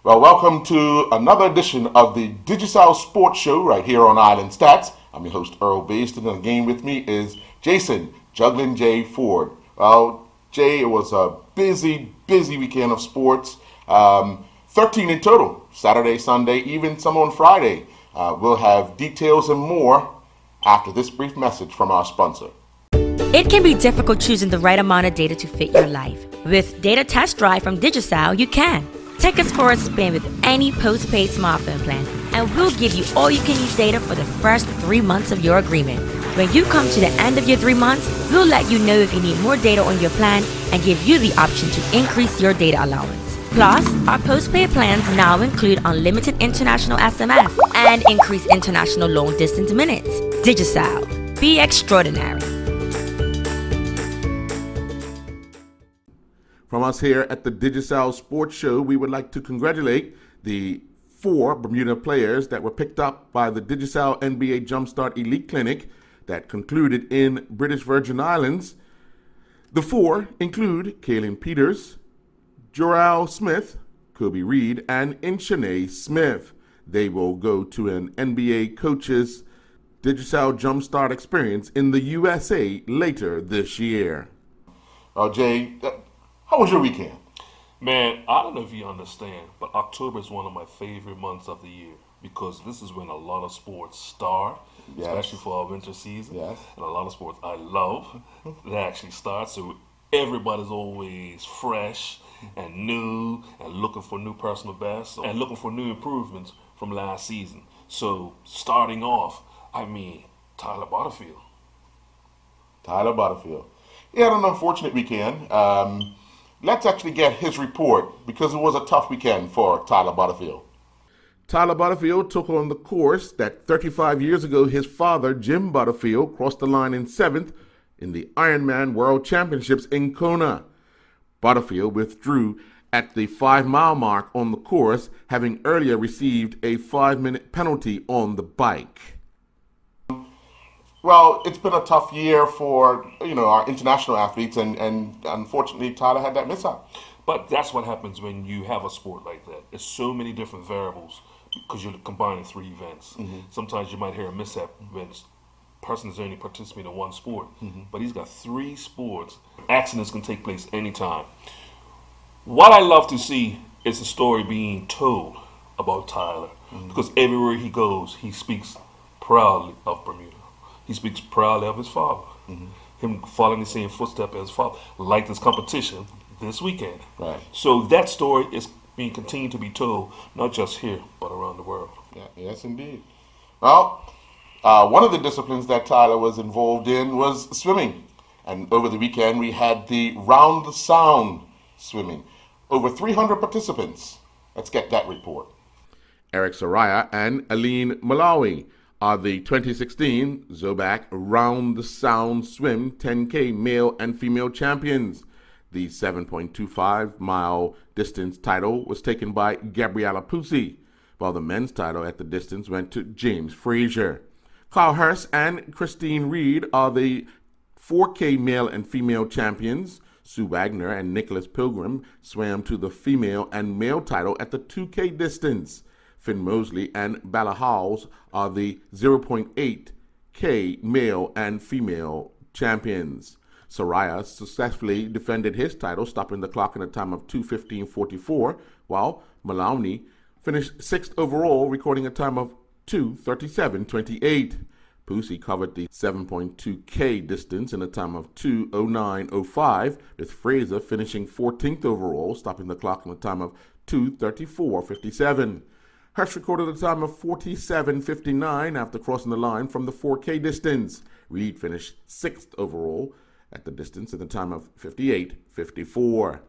Well, welcome to another edition of the Digicel Sports Show right here on Islandstats. I'm your host, Earl Baston, and again with me is Jason, Juggling Jay Ford. Well, Jay, it was a busy weekend of sports. 13 in total, Saturday, Sunday, even some on Friday. We'll have details and more after this brief message from our sponsor. It can be difficult choosing the right amount of data to fit your life. With Data Test Drive from Digicel, you can. Take us for a spin with any postpaid smartphone plan, and we'll give you all you can use data for the first 3 months of your agreement. When you come to the end of your 3 months, we'll let you know if you need more data on your plan and give you the option to increase your data allowance. Plus, our postpaid plans now include unlimited international SMS and increased international long distance minutes. Digicel. Be extraordinary. From us here at the Digicel Sports Show, we would like to congratulate the 4 Bermuda players that were picked up by the Digicel NBA Jumpstart Elite Clinic that concluded in British Virgin Islands. The 4 include Kaylin Peters, Joral Smith, Kobe Reed, and Inshanae Smith. They will go to an NBA coach's Digicel Jumpstart experience in the USA later this year. Jay, how was your weekend? Man, I don't know if you understand, but October is one of my favorite months of the year because this is when a lot of sports start, Yes. especially for our winter season. Yes. And a lot of sports I love that actually start. So everybody's always fresh and new and looking for new personal bests and looking for new improvements from last season. So starting off, Tyler Butterfield. He had an unfortunate weekend. Let's actually get his report because it was a tough weekend for Tyler Butterfield. Tyler Butterfield took on the course that 35 years ago his father, Jim Butterfield, crossed the line in 7th in the Ironman World Championships in Kona. Butterfield withdrew at the 5-mile mark on the course, having earlier received a 5-minute penalty on the bike. Well, it's been a tough year for, our international athletes, and unfortunately, Tyler had that mishap. But that's what happens when you have a sport like that. There's so many different variables because you're combining 3 events. Mm-hmm. Sometimes you might hear a mishap when a person is only participating in one sport, but he's got 3 sports. Accidents can take place anytime. What I love to see is the story being told about Tyler because everywhere he goes, he speaks proudly of Bermuda. He speaks proudly of his father. Him following the same footsteps as his father, like this competition this weekend. Right. So that story is being continued to be told, not just here, but around the world. Yeah, yes, indeed. Well, one of the disciplines that Tyler was involved in was swimming. And over the weekend, we had the Round the Sound swimming. Over 300 participants. Let's get that report. Eric Soraya and Aline Malawi are the 2016 Zobac Round the Sound Swim 10K male and female champions. The 7.25-mile distance title was taken by Gabriella Pucci, while the men's title at the distance went to James Frazier. Carl Hurst and Christine Reed are the 4K male and female champions. Sue Wagner and Nicholas Pilgrim swam to the female and male title at the 2K distance. Finn Mosley and Bala Hawes are the 0.8K male and female champions. Soraya successfully defended his title, stopping the clock in a time of 2:15:44, while Maloney finished 6th overall, recording a time of 2:37:28. Pucci covered the 7.2K distance in a time of 2:09:05, with Fraser finishing 14th overall, stopping the clock in a time of 2:34:57. Hurst recorded a time of 47:59 after crossing the line from the 4K distance. Reed finished 6th overall at the distance in a time of 58:54.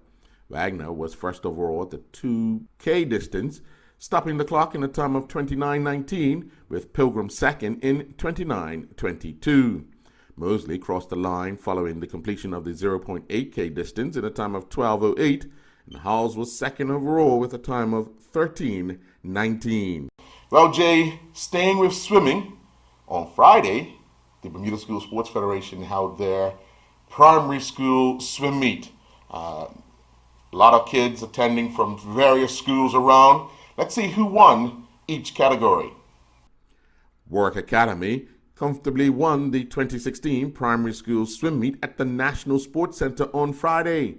Wagner was first overall at the 2K distance, stopping the clock in a time of 29:19, with Pilgrim second in 29:22. Mosley crossed the line following the completion of the 0.8K distance in a time of 12:08, and Hawes was second overall with a time of 13:19. Well, Jay, staying with swimming, on Friday, the Bermuda School Sports Federation held their primary school swim meet. A lot of kids attending from various schools around. Let's see who won each category. Warwick Academy comfortably won the 2016 primary school swim meet at the National Sports Centre on Friday.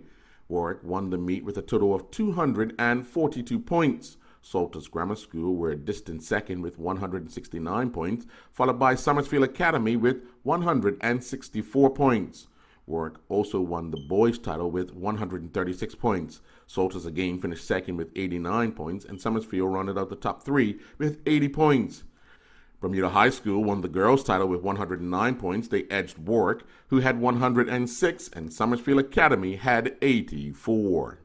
Warwick won the meet with a total of 242 points. Salters Grammar School were a distant second with 169 points, followed by Summersfield Academy with 164 points. Warwick also won the boys' title with 136 points. Salters again finished second with 89 points, and Summersfield rounded out the top three with 80 points. Bermuda High School won the girls' title with 109 points. They edged Warwick, who had 106, and Summersfield Academy had 84.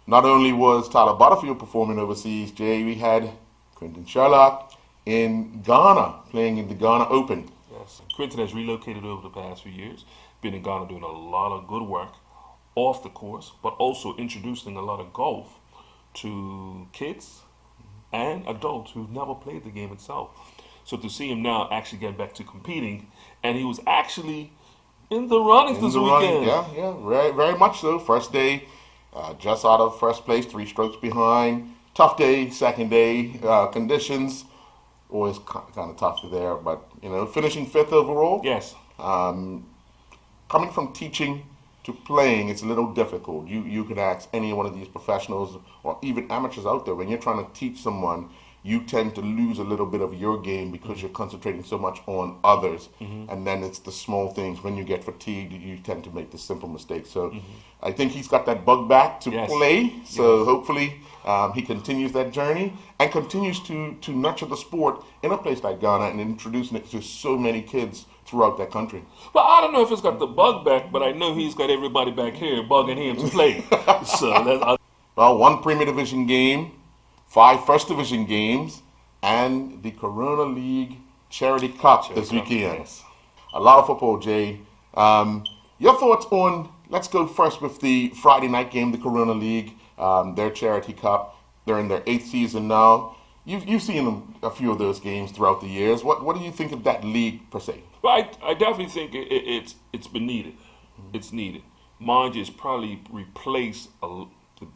Not only was Tyler Butterfield performing overseas, Jay, we had Quentin Sherlock in Ghana, playing in the Ghana Open. Yes, Quentin has relocated over the past few years, been in Ghana doing a lot of good work off the course, but also introducing a lot of golf to kids and adults who've never played the game itself. So to see him now actually getting back to competing, and he was actually in the runnings this weekend. Yeah, very, very much so. First day, just out of first place, 3 strokes behind. Tough day, second day. Conditions, always kind of tough there, but, finishing 5th overall. Yes. Coming from teaching to playing, it's a little difficult. You could ask any one of these professionals or even amateurs out there, when you're trying to teach someone, you tend to lose a little bit of your game because you're concentrating so much on others. And then it's the small things. When you get fatigued, you tend to make the simple mistakes. So I think he's got that bug back to play. So hopefully he continues that journey and continues to nurture the sport in a place like Ghana and introducing it to so many kids throughout that country. Well, I don't know if it's got the bug back, but I know he's got everybody back here bugging him to play. Well, 1 Premier Division game, 5 First Division games, and the Corona League Charity Cup this weekend. Yes. A lot of football, Jay. Your thoughts on, let's go first with the Friday night game, the Corona League, their Charity Cup. They're in their 8th season now. You've seen them, a few of those games throughout the years. What do you think of that league per se? Well, I definitely think it's been needed. It's needed. Mind you, it's probably replaced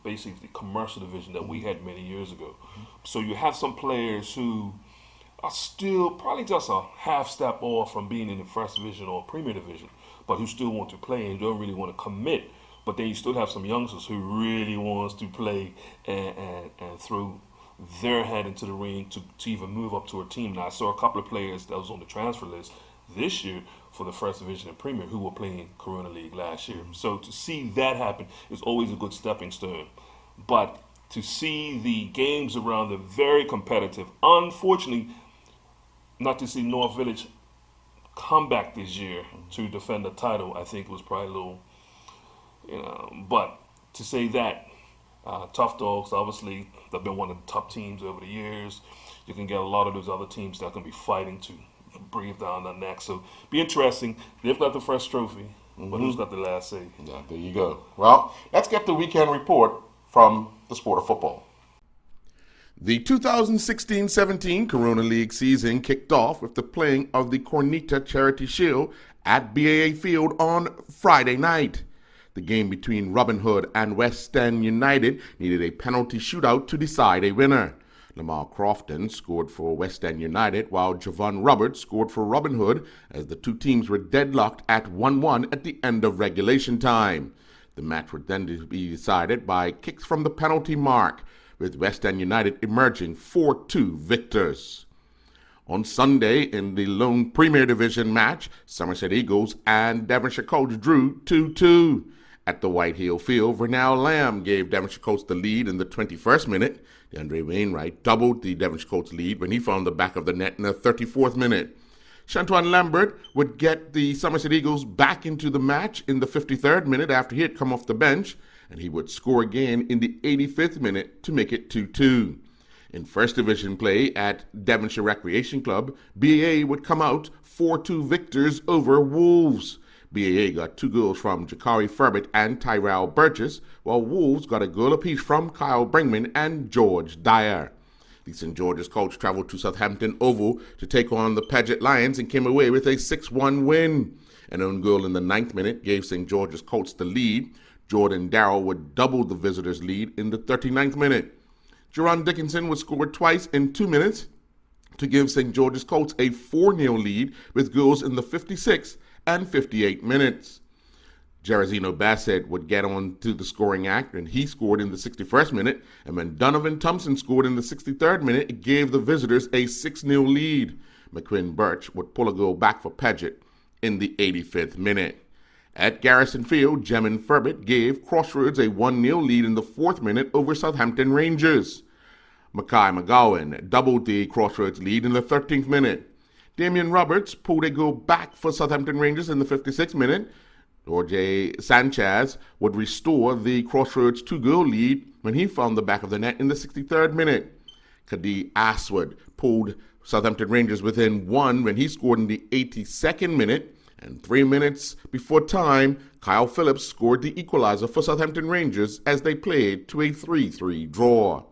basically the commercial division that we had many years ago. So you have some players who are still probably just a half step off from being in the First Division or Premier Division, but who still want to play and don't really want to commit. But then you still have some youngsters who really wants to play and throw their head into the ring to even move up to a team. Now, I saw a couple of players that was on the transfer list this year for the First Division and Premier who were playing Corona League last year. So to see that happen is always a good stepping stone. But to see the games around the very competitive, unfortunately, not to see North Village come back this year to defend the title, I think was probably a little, but to say that, Tough Dogs, obviously, they've been one of the top teams over the years. You can get a lot of those other teams that are going to be fighting to breathe down their neck. So, be interesting. They've got the first trophy, but who's got the last say? Yeah, there you go. Well, let's get the weekend report from the sport of football. The 2016-17 Corona League season kicked off with the playing of the Corneta Charity Shield at BAA Field on Friday night. The game between Robin Hood and West End United needed a penalty shootout to decide a winner. Lamar Crofton scored for West End United, while Javon Roberts scored for Robin Hood, as the two teams were deadlocked at 1-1 at the end of regulation time. The match would then be decided by kicks from the penalty mark, with West End United emerging 4-2 victors. On Sunday, in the lone Premier Division match, Somerset Eagles and Devonshire Colts drew 2-2. At the White Hill Field, Vernell Lamb gave Devonshire Colts the lead in the 21st minute. DeAndre Wainwright doubled the Devonshire Colts lead when he found the back of the net in the 34th minute. Shantuan Lambert would get the Somerset Eagles back into the match in the 53rd minute after he had come off the bench, and he would score again in the 85th minute to make it 2-2. In First Division play at Devonshire Recreation Club, BAA would come out 4-2 victors over Wolves. BAA got 2 goals from Jakari Furbett and Tyrell Burgess, while Wolves got a goal apiece from Kyle Brinkman and George Dyer. The St. George's Colts traveled to Southampton Oval to take on the Paget Lions and came away with a 6-1 win. An own goal in the 9th minute gave St. George's Colts the lead. Jordan Darrell would double the visitors' lead in the 39th minute. Jerron Dickinson would score twice in 2 minutes to give St. George's Colts a 4-0 lead with goals in the 56th and 58 minutes. Jairzinho Bassett would get on to the scoring act, and he scored in the 61st minute, and when Donovan Thompson scored in the 63rd minute, it gave the visitors a 6-0 lead. McQuinn Birch would pull a goal back for Paget in the 85th minute. At Garrison Field, Jemin Furbett gave Crossroads a 1-0 lead in the 4th minute over Southampton Rangers. Mackay McGowan doubled the Crossroads lead in the 13th minute. Damian Roberts pulled a goal back for Southampton Rangers in the 56th minute. Jorge Sanchez would restore the Crossroads 2-goal lead when he found the back of the net in the 63rd minute. Kadi Aswood pulled Southampton Rangers within 1 when he scored in the 82nd minute. And 3 minutes before time, Kyle Phillips scored the equalizer for Southampton Rangers as they played to a 3-3 draw.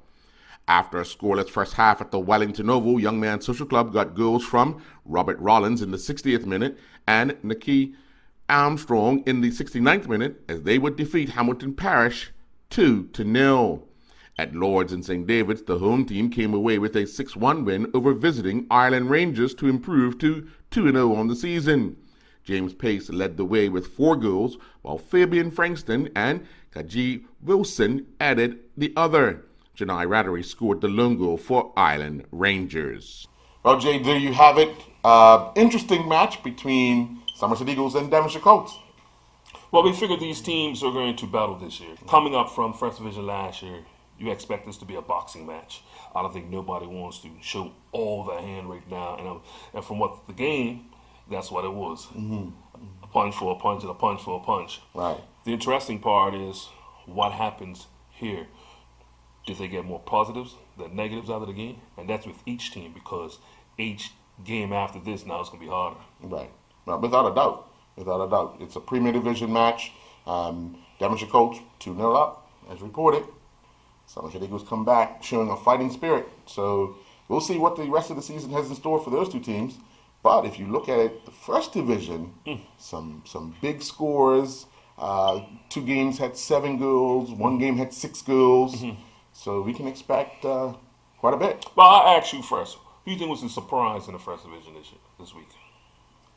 After a scoreless first half at the Wellington Oval, Young Man Social Club got goals from Robert Rollins in the 60th minute and Nicky Armstrong in the 69th minute as they would defeat Hamilton Parish 2-0. At Lords and St. David's, the home team came away with a 6-1 win over visiting Ireland Rangers to improve to 2-0 on the season. James Pace led the way with 4 goals, while Fabian Frankston and Kaji Wilson added the other. Janai Rattery scored the lone goal for Ireland Rangers. Well, Jay, there you have it. Interesting match between Somerset Eagles and Devonshire Colts. Well, we figured these teams are going to battle this year. Coming up from First Division last year, you expect this to be a boxing match. I don't think nobody wants to show all their hand right now. And from what the game, that's what it was. Mm-hmm. A punch for a punch and a punch for a punch. Right. The interesting part is what happens here. Did they get more positives than negatives out of the game? And that's with each team, because each game after this now is going to be harder. Right. No, without a doubt. Without a doubt. It's a Premier Division match. Devonshire Colts 2-0 up, as reported. Somerset Eagles come back showing a fighting spirit. So we'll see what the rest of the season has in store for those two teams. But if you look at it, the First Division, some big scores. 2 games had 7 goals. 1 game had 6 goals. Mm-hmm. So we can expect quite a bit. Well, I'll ask you first. Who do you think was the surprise in the First Division this week?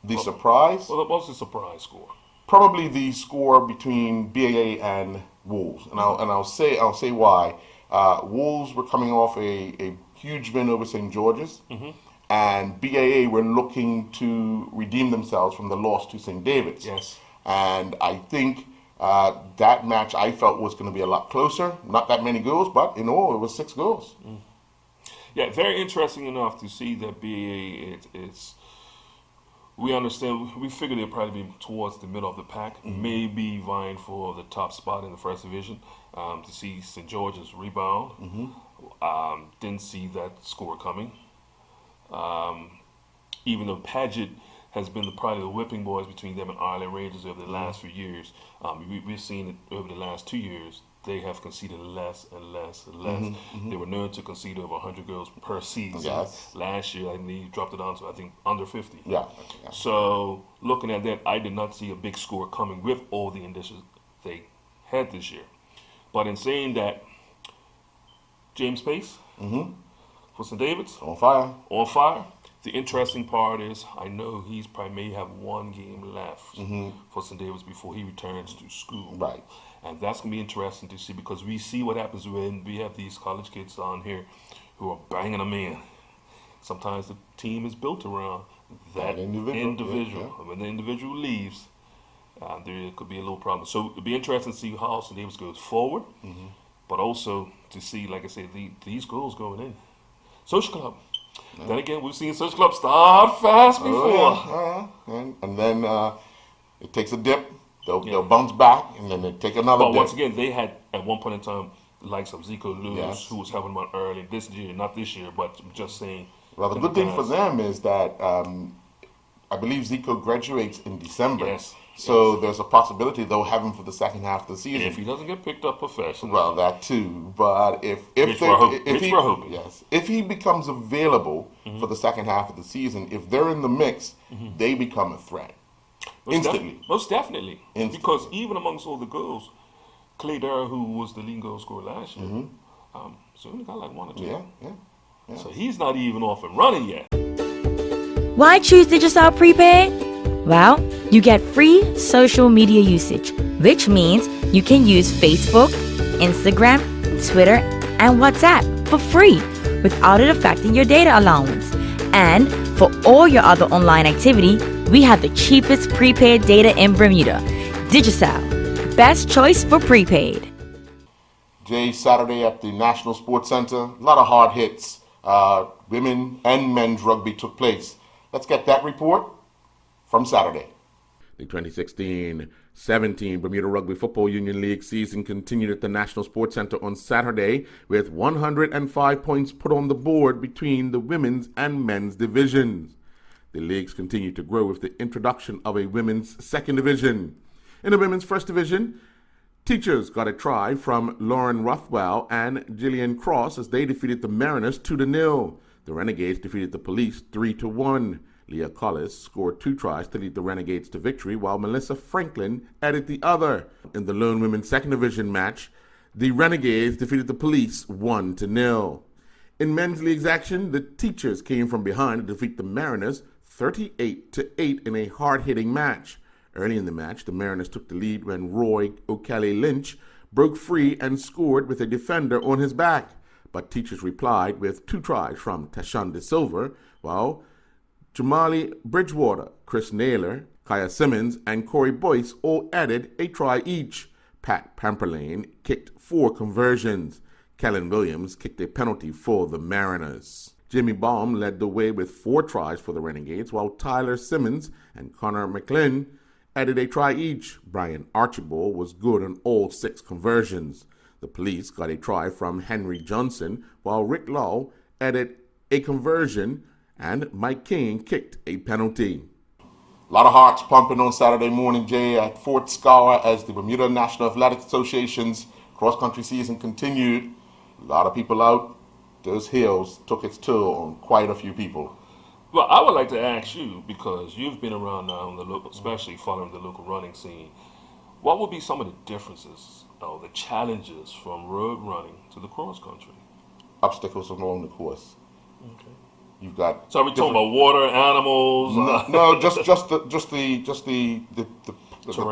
The surprise? Well, what was the surprise score? Probably the score between BAA and Wolves, and I'll say why. Wolves were coming off a huge win over St. George's, and BAA were looking to redeem themselves from the loss to St. David's. Yes, and I think that match I felt was going to be a lot closer. Not that many goals, but in all it was 6 goals. Mm. Yeah, very interesting enough to see that BAA. It's we understand. We figured they'd probably be towards the middle of the pack, maybe vying for the top spot in the First Division. To see St. George's rebound, didn't see that score coming. Even though Paget has been probably the whipping boys between them and Ireland Rangers over the last few years, we've seen it over the last 2 years. They have conceded less and less and less. They were known to concede over 100 goals per season. Yes. Last year, I think they dropped it down to, I think, under 50. Yeah. So, looking at that, I did not see a big score coming with all the additions they had this year. But in saying that, James Pace for St. David's. On fire. On fire. The interesting part is, I know he's probably may have 1 game left for St. David's before he returns to school. Right. And that's going to be interesting to see, because we see what happens when we have these college kids on here who are banging them in. Sometimes the team is built around that individual. Yeah. When the individual leaves, there could be a little problem. So it'll be interesting to see how St. David's goes forward, but also to see, like I said, these goals going in. Social Club. Yeah. Then again, we've seen Social Club start fast before. And then it takes a dip. They'll bounce back, and then they take another dip. But once again, they had, at one point in time, the likes of Zico Lewis, who was helping them out early this year. Not this year, but just saying. Well, the good thing for them is that I believe Zico graduates in December. Yes. So there's a possibility they'll have him for the second half of the season. If he doesn't get picked up professionally. Well, that too. But if he becomes available for the second half of the season, if they're in the mix, they become a threat. Instantly. Most definitely. Because even amongst all the goals, Cladera, who was the leading goal scorer last year, so only got like 1 or 2. Yeah. So he's not even off and running yet. Why choose Digicel Prepaid? Well, you get free social media usage, which means you can use Facebook, Instagram, Twitter, and WhatsApp for free without it affecting your data allowance. And for all your other online activity, we have the cheapest prepaid data in Bermuda. Digicel, best choice for prepaid. Jay, Saturday at the National Sports Center, a lot of hard hits. Women and men's rugby took place. Let's get that report from Saturday. The 2016-17 Bermuda Rugby Football Union League season continued at the National Sports Center on Saturday with 105 points put on the board between the women's and men's divisions. The leagues continued to grow with the introduction of a women's second division. In the women's first division, Teachers got a try from Lauren Rothwell and Gillian Cross as they defeated the Mariners 2-0. The Renegades defeated the Police 3-1. Leah Collis scored 2 tries to lead the Renegades to victory, while Melissa Franklin added the other. In the lone women's second division match, the Renegades defeated the Police 1-0. In men's league's action, the Teachers came from behind to defeat the Mariners 38-8 in a hard-hitting match. Early in the match, the Mariners took the lead when Roy O'Kelly Lynch broke free and scored with a defender on his back. But Teachers replied with 2 tries from Tashawn De Silva, while Jamali Bridgewater, Chris Naylor, Kaya Simmons, and Corey Boyce all added a try each. Pat Pamperlane kicked 4 conversions. Kellen Williams kicked a penalty for the Mariners. Jimmy Baum led the way with 4 tries for the Renegades, while Tyler Simmons and Connor McLean added a try each. Brian Archibald was good on all 6 conversions. The Police got a try from Henry Johnson, while Rick Law added a conversion and Mike King kicked a penalty. A lot of hearts pumping on Saturday morning, Jay, at Fort Scour as the Bermuda National Athletic Association's cross-country season continued. A lot of people out. Those hills took its toll on quite a few people. Well, I would like to ask you, because you've been around now, in the local, especially following the local running scene, what would be some of the differences, the challenges from road running to the cross country? Obstacles along the course. Okay. You've got. So are we talking about water, animals? No, just the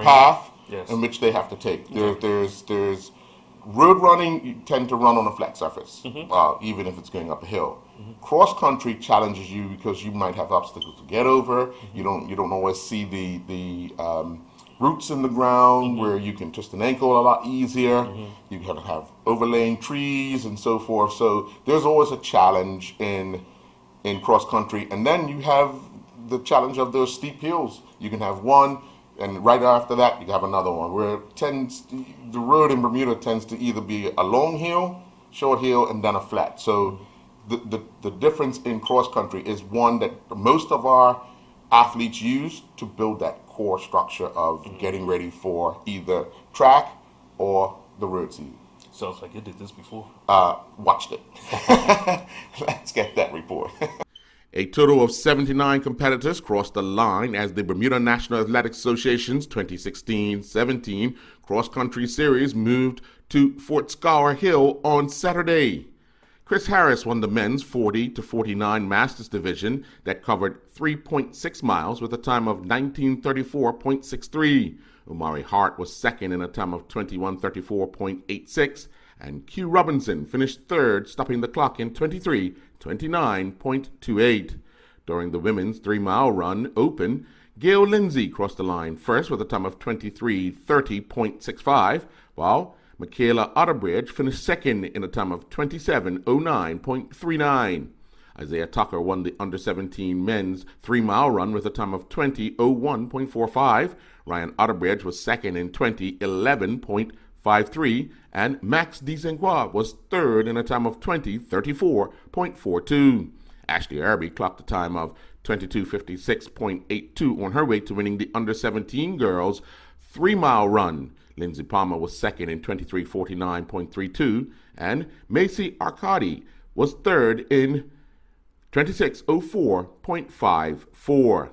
path in which they have to take. There's road running. You tend to run on a flat surface, even if it's going up a hill. Cross country challenges you because you might have obstacles to get over. You don't always see the roots in the ground where you can twist an ankle a lot easier. You can have overlaying trees and so forth. So there's always a challenge in cross country, and then you have the challenge of those steep hills. You can have one, and right after that you can have another one. Where the road in Bermuda tends to either be a long hill, short hill, and then a flat. So the difference in cross country is one that most of our athletes use to build that core structure of getting ready for either track or the road season. Sounds like you did this before. Watched it. Let's get that report. A total of 79 competitors crossed the line as the Bermuda National Athletic Association's 2016-17 cross-country series moved to Fort Scour Hill on Saturday. Chris Harris won the men's 40-49 Masters division that covered 3.6 miles with a time of 19:34.63. Omari Hart was second in a time of 21:34.86, and Q Robinson finished third, stopping the clock in 23:29.28. During the women's 3-mile run open, Gail Lindsay crossed the line first with a time of 23:30.65, while Michaela Otterbridge finished second in a time of 27:09.39. Isaiah Tucker won the under-17 men's 3-mile run with a time of 20:01.45. Ryan Otterbridge was second in 20:11.53, and Max DeSanqua was third in a time of 20:34.42. Ashley Irby clocked a time of 22:56.82 on her way to winning the under-17 girls 3-mile run. Lindsey Palmer was second in 23:49.32, and Macy Arcadi was third in 26:04.54.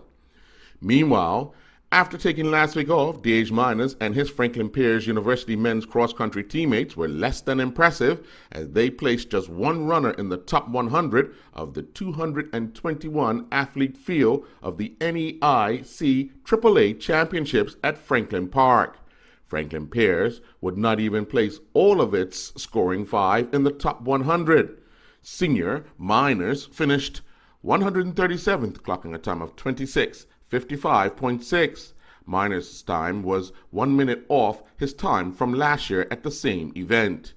Meanwhile, After taking last week off, DH Miners and his Franklin Pierce University men's cross-country teammates were less than impressive as they placed just one runner in the top 100 of the 221 athlete field of the NEIC AAA Championships at Franklin Park. Franklin Pierce would not even place all of its scoring five in the top 100. Senior Miners finished 137th, clocking a time of 26:55.6. Miners' time was 1 minute off his time from last year at the same event.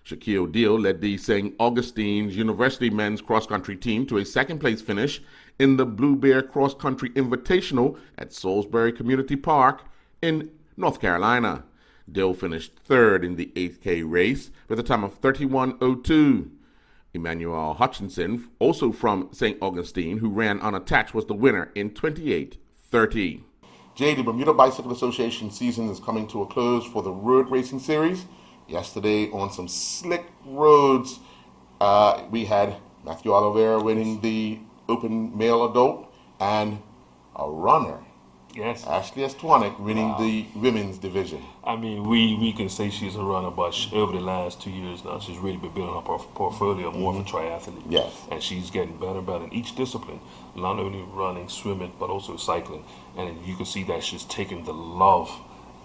Shaquille Deal led the St. Augustine's University men's cross-country team to a second-place finish in the Blue Bear Cross Country Invitational at Salisbury Community Park in North Carolina. Dill finished third in the 8K race with a time of 31:02. Emmanuel Hutchinson, also from St. Augustine, who ran unattached, was the winner in 28:30. Jay, the Bermuda Bicycle Association season is coming to a close for the road racing series. Yesterday, on some slick roads, we had Matthew Oliveira winning the Open Male Adult and a runner, Yes. Ashley Estwanick, winning the women's division. I mean, we can say she's a runner, but over the last 2 years now, she's really been building up her portfolio more of a triathlete. Yes. And she's getting better and better in each discipline, not only running, swimming, but also cycling. And you can see that she's taking the love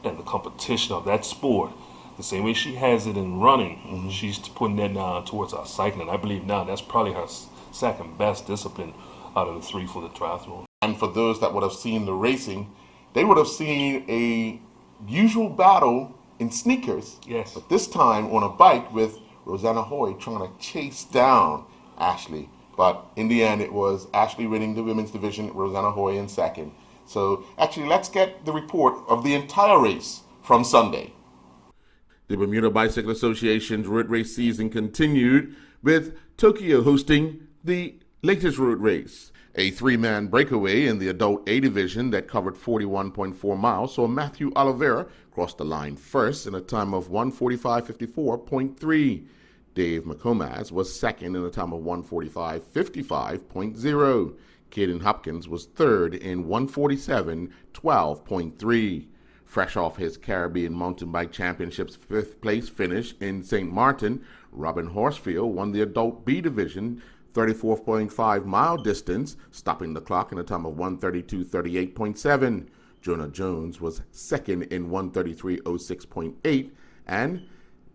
and the competition of that sport. The same way she has it in running, she's putting that now towards our cycling. I believe now that's probably her second best discipline out of the three for the triathlon. And for those that would have seen the racing, they would have seen a usual battle in sneakers. Yes. But this time on a bike with Rosanna Hoy trying to chase down Ashley. But in the end, it was Ashley winning the women's division, Rosanna Hoy in second. So actually, let's get the report of the entire race from Sunday. The Bermuda Bicycle Association's road race season continued with Tokyo hosting the latest road race. A three-man breakaway in the adult A division that covered 41.4 miles saw Matthew Oliveira cross the line first in a time of 1:45:54.3. Dave McComas was second in a time of 1:45:55.0. Caden Hopkins was third in 1:47:12.3. Fresh off his Caribbean Mountain Bike Championships fifth place finish in St. Martin, Robin Horsfield won the adult B division 34.5 mile distance, stopping the clock in a time of 1:32:38.7. Jonah Jones was second in 1:33:06.8, and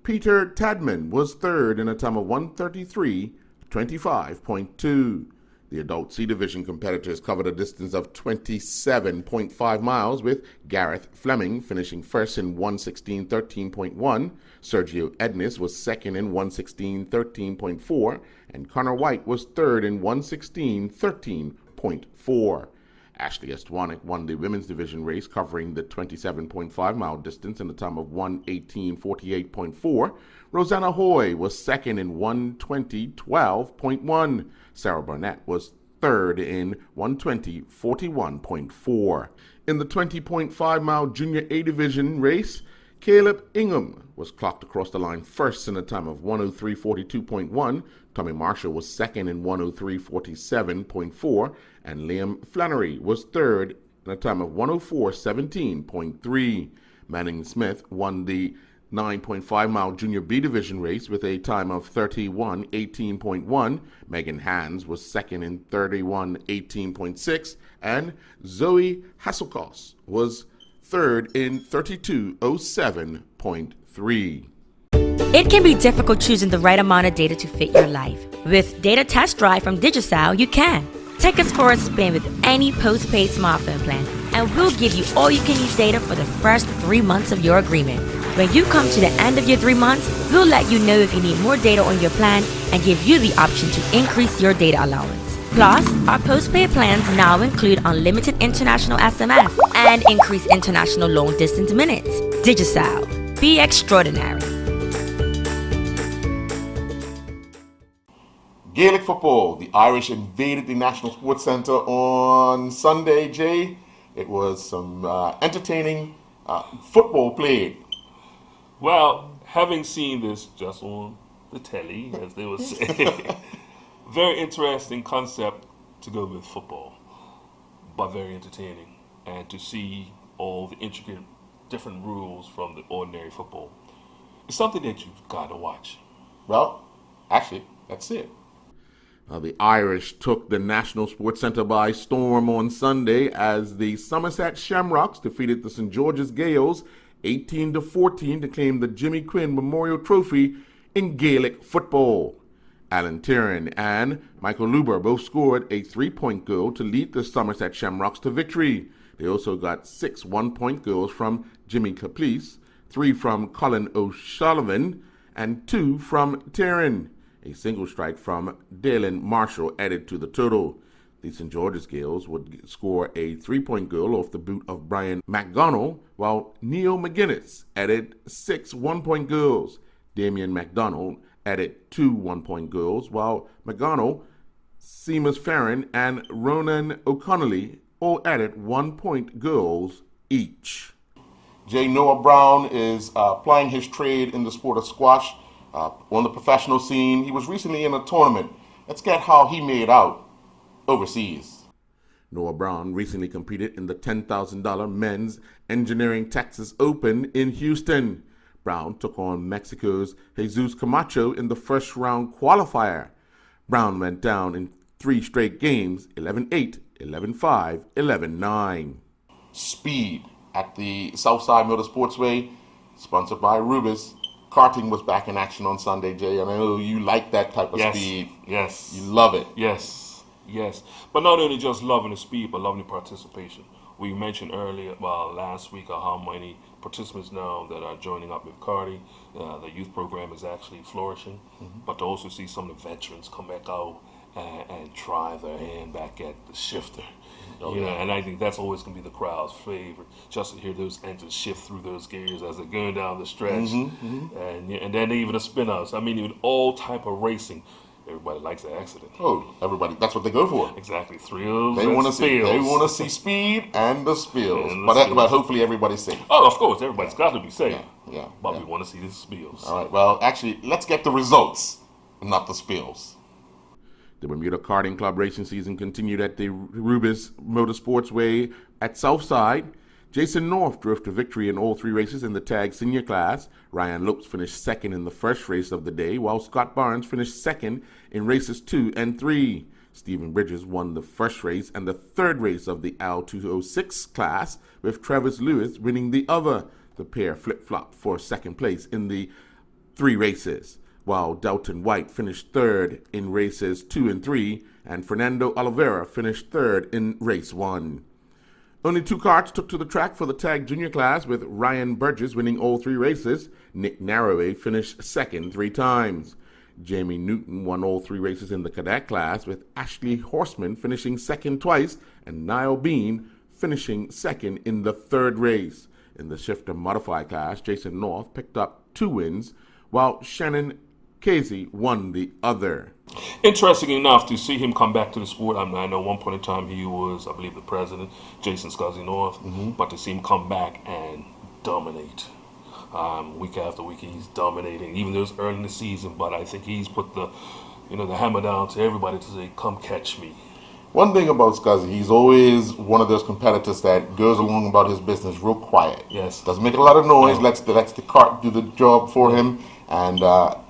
Peter Tadman was third in a time of 1:33:25.2. The adult C division competitors covered a distance of 27.5 miles, with Gareth Fleming finishing first in 1:16:13.1. Sergio Ednis was second in 1:16:13.4, and Connor White was third in 1:16:13.4. Ashley Estwanick won the women's division race covering the 27.5 mile distance in a time of 1:18:48.4. Rosanna Hoy was second in 1:20:12.1. Sarah Burnett was third in 1:20:41.4. In the 20.5 mile junior A division race, Caleb Ingham was clocked across the line first in a time of 1:03:42.1. Tommy Marshall was second in 1:03:47.4, and Liam Flannery was third in a time of 1:04:17.3. Manning Smith won the 9.5 mile junior B division race with a time of 31:18.1. Megan Hans was second in 31:18.6, and Zoe Hasselkoss was third in 32:07.3. It can be difficult choosing the right amount of data to fit your life. With Data Test Drive from Digicel, you can. Take us for a spin with any postpaid smartphone plan, and we'll give you all you can use data for the first 3 months of your agreement. When you come to the end of your 3 months, we'll let you know if you need more data on your plan and give you the option to increase your data allowance. Plus, our postpaid plans now include unlimited international SMS and increased international long distance minutes. Digicel. Be extraordinary. Gaelic football. The Irish invaded the National Sports Centre on Sunday, Jay. It was some entertaining football played. Well, having seen this just on the telly, as they would say, very interesting concept to go with football, but very entertaining. and to see all the intricate different rules from the ordinary football. It's something that you've got to watch. Well, actually, that's it. The Irish took the National Sports Centre by storm on Sunday as the Somerset Shamrocks defeated the St. George's Gales 18-14 to claim the Jimmy Quinn Memorial Trophy in Gaelic football. Alan Tiernan and Michael Luber both scored a 3-point goal to lead the Somerset Shamrocks to victory. They also got 6 one-point goals from Jimmy Caplice, 3 from Colin O'Sullivan, and 2 from Tiernan. A single strike from Dalen Marshall added to the total. The St. George's Gales would score a 3-point goal off the boot of Brian McDonnell, while Neil McGuinness added 6 one-point goals. Damien MacDonald added 2 one-point goals, while McDonnell, Seamus Farron, and Ronan O'Connolly all added 1-point goals each. Jay, Noah Brown is plying his trade in the sport of squash on the professional scene. He was recently in a tournament. Let's get how he made out overseas. Noah Brown recently competed in the $10,000 Men's Engineering Texas Open in Houston. Brown took on Mexico's Jesus Camacho in the first round qualifier. Brown went down in 3 straight games, 11-8, 11-5, 11-9. Speed at the Southside Motorsportsway, sponsored by Rubis. Karting was back in action on Sunday, Jay, and I know you like that type of speed. Yes. You love it. Yes. But not only just loving the speed, but loving the participation. We mentioned earlier, last week, how many participants now that are joining up with karting. The youth program is actually flourishing. Mm-hmm. But to also see some of the veterans come back out and try their hand back at the shifter. And I think that's always going to be the crowd's favorite, just to hear those engines shift through those gears as they're going down the stretch, and then even the spin-outs. I mean, even all type of racing, everybody likes an accident. Oh, everybody, that's what they go for. Exactly, thrills they and want to spills. They want to see speed and the spills, but hopefully everybody's safe. Oh, of course, everybody's got to be safe. But we want to see the spills. All right, well, actually, let's get the results, not the spills. The Bermuda Karting Club racing season continued at the Rubis Motorsportsway at Southside. Jason North drove to victory in all 3 races in the tag senior class. Ryan Lopes finished second in the first race of the day, while Scott Barnes finished second in races 2 and 3. Stephen Bridges won the first race and the third race of the L206 class, with Travis Lewis winning the other. The pair flip-flopped for second place in the 3 races, while Dalton White finished third in races 2 and 3, and Fernando Oliveira finished third in race 1. Only 2 karts took to the track for the tag junior class, with Ryan Burgess winning all 3 races. Nick Narroway finished second 3 times. Jamie Newton won all 3 races in the cadet class, with Ashley Horseman finishing second twice, and Niall Bean finishing second in the 3rd race. In the shifter modified class, Jason North picked up 2 wins, while Shannon Casey won the other. Interesting enough to see him come back to the sport. I know one point in time he was, I believe, the president, Jason Scuzzy North, but to see him come back and dominate. Week after week he's dominating, even though it's early in the season, but I think he's put the hammer down to everybody to say, come catch me. One thing about Scuzzy, he's always one of those competitors that goes along about his business real quiet. Yes. Doesn't make a lot of noise, lets the cart do the job for him, and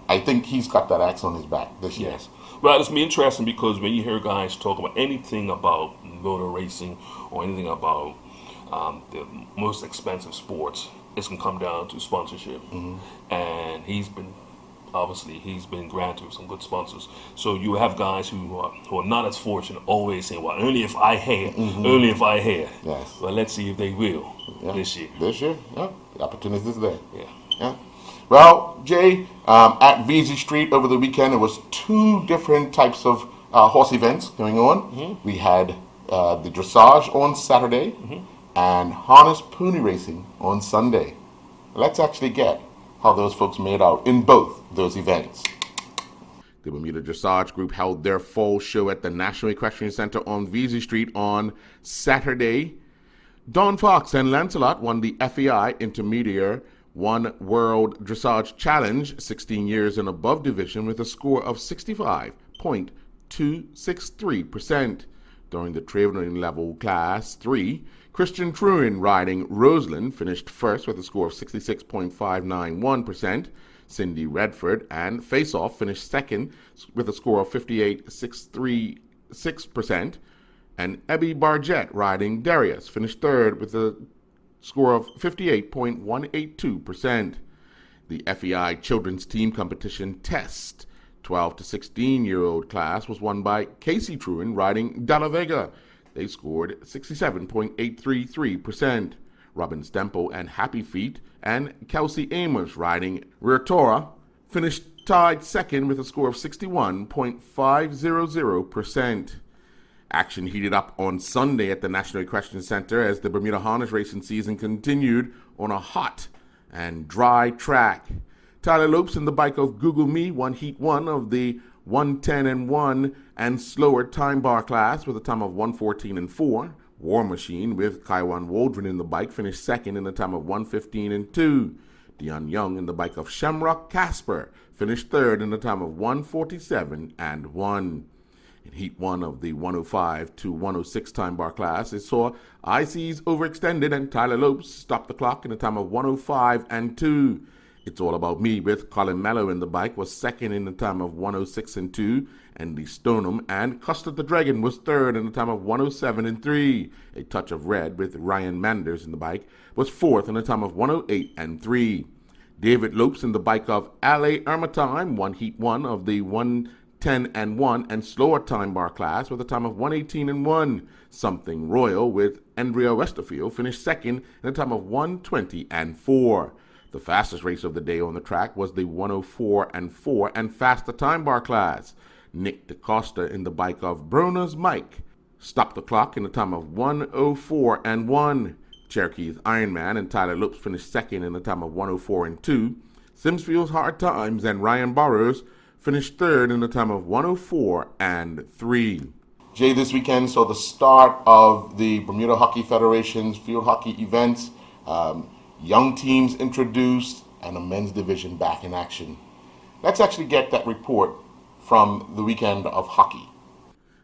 I think he's got that axe on his back this year. Yes. Well, it's been interesting because when you hear guys talk about anything about motor racing or anything about the most expensive sports, it's going to come down to sponsorship. And he's been granted some good sponsors. So you have guys who are not as fortunate, always saying, well, only if I had, only if I had. Yes. Well, let's see if they will this year. This year? Yeah. The opportunity is there. Yeah. Well, Jay, at VZ Street over the weekend, there was 2 different types of horse events going on. We had the dressage on Saturday and harness pony racing on Sunday. Let's actually get how those folks made out in both those events. The Bermuda Dressage Group held their fall show at the National Equestrian Center on VZ Street on Saturday. Don Fox and Lancelot won the FEI Intermediate One World Dressage Challenge 16 years and above division with a score of 65.263%. During the traveling level class 3, Christian Truin riding Roseland finished first with a score of 66.591%. Cindy Redford and Face Off finished second with a score of 58.636%. And Ebby Barjett riding Darius finished third with a score of 58.182%. The FEI Children's Team Competition Test 12 to 16-year-old class was won by Casey Truin riding De La Vega. They scored 67.833%. Robin Stemple and Happy Feet and Kelsey Amos riding Riatora finished tied second with a score of 61.500%. Action heated up on Sunday at the National Equestrian Center as the Bermuda harness racing season continued on a hot and dry track. Tyler Lopes in the bike of Google Me won Heat 1 of the 110-1 and slower time bar class with a time of 1:14-4. War Machine with Kaiwan Waldron in the bike finished second in a time of 1:15-2. Dion Young in the bike of Shamrock Casper finished third in a time of 1:47-1. In Heat 1 of the 105 to 106 time bar class, it saw IC's overextended and Tyler Lopes stopped the clock in a time of 1:05-2. It's All About Me with Colin Mello in the bike was second in a time of 1:06-2, and the Stoneham and Custard the Dragon was third in a time of 1:07-3. A Touch of Red with Ryan Manders in the bike was fourth in a time of 1:08-3. David Lopes in the bike of Ale Ermatime won Heat 1 of the 110-1 and slower time bar class with a time of 1:18-1. Something Royal with Andrea Westerfield finished second in a time of 1:20-4. The fastest race of the day on the track was the 104-4 and faster time bar class. Nick DaCosta in the bike of Broner's Mike stopped the clock in a time of 1:04-1. Cherokee's Ironman and Tyler Lopes finished second in a time of 1:04-2. Simsfield's Hard Times and Ryan Burrows finished third in a time of 1:04-3. Jay, this weekend saw the start of the Bermuda Hockey Federation's field hockey events. Young teams introduced and a men's division back in action. Let's actually get that report from the weekend of hockey.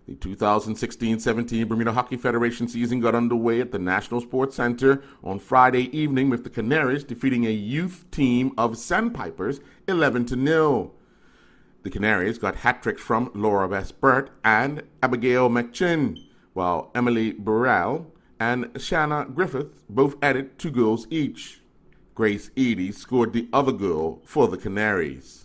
The 2016-17 Bermuda Hockey Federation season got underway at the National Sports Center on Friday evening with the Canaries defeating a youth team of Sandpipers 11-0. The Canaries got hat tricks from Laura Best-Burt and Abigail McChin, while Emily Burrell and Shanna Griffith both added 2 goals each. Grace Eady scored the other goal for the Canaries.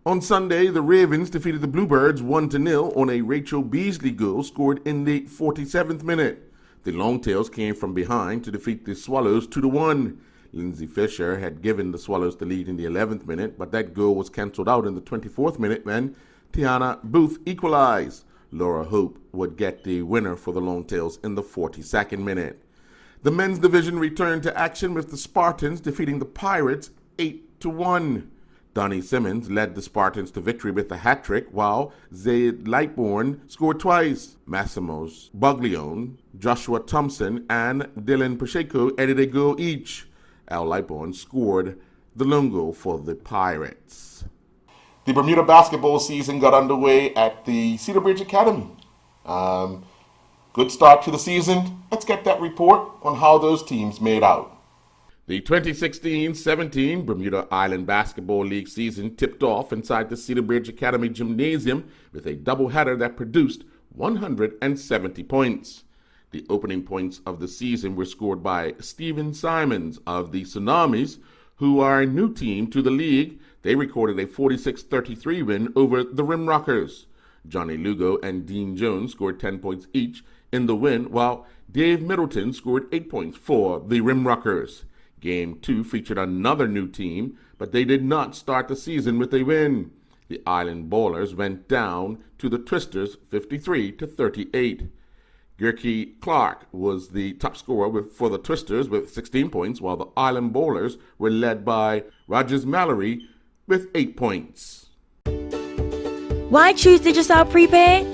On Sunday, the Ravens defeated the Bluebirds 1-0 on a Rachel Beasley goal scored in the 47th minute. The Longtails came from behind to defeat the Swallows 2-1. Lindsay Fisher had given the Swallows the lead in the 11th minute, but that goal was cancelled out in the 24th minute when Tiana Booth equalized. Laura Hope would get the winner for the Longtails in the 42nd minute. The men's division returned to action with the Spartans defeating the Pirates 8-1. Donnie Simmons led the Spartans to victory with a hat trick, while Zaid Lightbourne scored twice. Massimos Buglione, Joshua Thompson, and Dylan Pacheco added a goal each. Al Lightbourne scored the lone goal for the Pirates. The Bermuda basketball season got underway at the Cedar Bridge Academy. Good start to the season. Let's get that report on how those teams made out. The 2016-17 Bermuda Island Basketball League season tipped off inside the Cedar Bridge Academy Gymnasium with a doubleheader that produced 170 points. The opening points of the season were scored by Stephen Simons of the Tsunamis, who are a new team to the league. They recorded a 46-33 win over the Rimrockers. Johnny Lugo and Dean Jones scored 10 points each in the win, while Dave Middleton scored 8 points for the Rimrockers. Game 2 featured another new team, but they did not start the season with a win. The Island Ballers went down to the Twisters 53-38. Gerke Clark was the top scorer for the Twisters with 16 points, while the Island Ballers were led by Rogers Mallory with 8 points. Why choose Digicel Prepaid?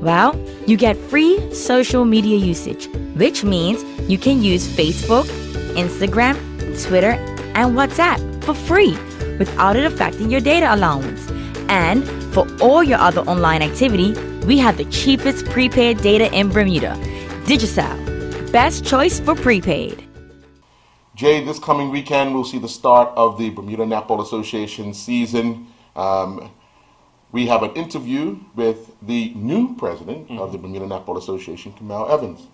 Well, you get free social media usage, which means you can use Facebook, Instagram, Twitter, and WhatsApp for free without it affecting your data allowance. And for all your other online activity, we have the cheapest prepaid data in Bermuda. Digicel. best choice for prepaid. Jay, this coming weekend we'll see the start of the Bermuda Netball Association season. We have an interview with the new president of the Bermuda Netball Association, Kamal Evans.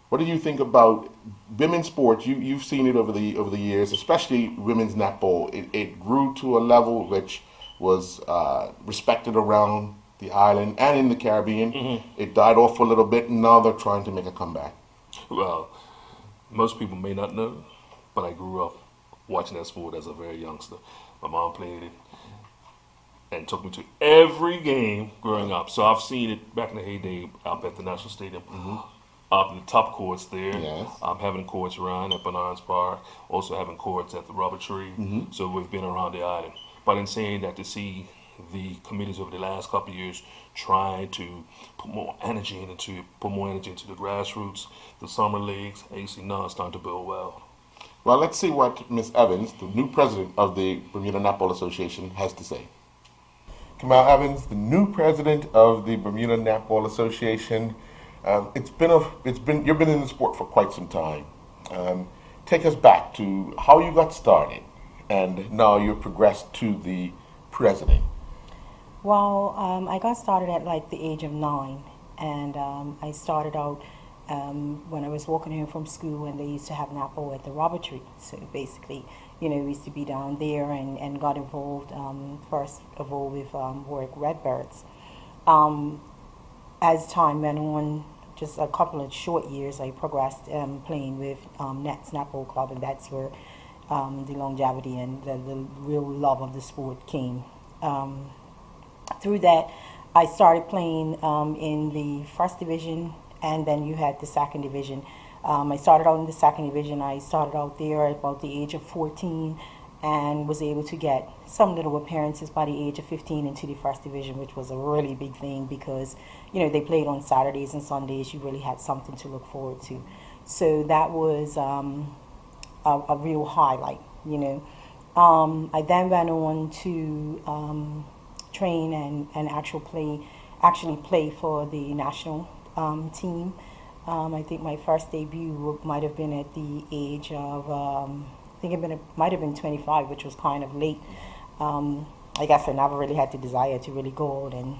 What do you think about women's sports? You've seen it over the years, especially women's netball. It grew to a level which was respected around the island and in the Caribbean. It died off a little bit, and now they're trying to make a comeback. Well, most people may not know, but I grew up watching that sport as a very youngster. My mom played it and took me to every game growing up. So I've seen it back in the heyday up at the National Stadium, up in the top courts there. Yes. Having courts around at Bernard's Park, also having courts at the Rubber Tree. So we've been around the island. But in saying that, to see the committees over the last couple of years trying to put more energy into the grassroots, the summer leagues, you see now it's starting to build well. Well, let's see what Ms. Evans, the new president of the Bermuda Netball Association, has to say. Kamal Evans, the new president of the Bermuda Netball Association. You've been in the sport for quite some time. Take us back to how you got started, and now you've progressed to the president. Well, I got started at like the age of 9, and I started out when I was walking home from school, and they used to have netball at the Rubber Tree. So basically, we used to be down there and got involved first of all with Warwick Redbirds. As time went on, just a couple of short years, I progressed playing with Nets Netball Club, and that's where the longevity and the real love of the sport came. Through that, I started playing in the first division, and then you had the second division. I started out in the second division. I started out there at about the age of 14 and was able to get some little appearances by the age of 15 into the first division, which was a really big thing because, they played on Saturdays and Sundays. You really had something to look forward to. So that was a real highlight, I then went on to train and actually play for the national team. I think my first debut might have been at the age of, might have been 25, which was kind of late. I guess I never really had the desire to really go out and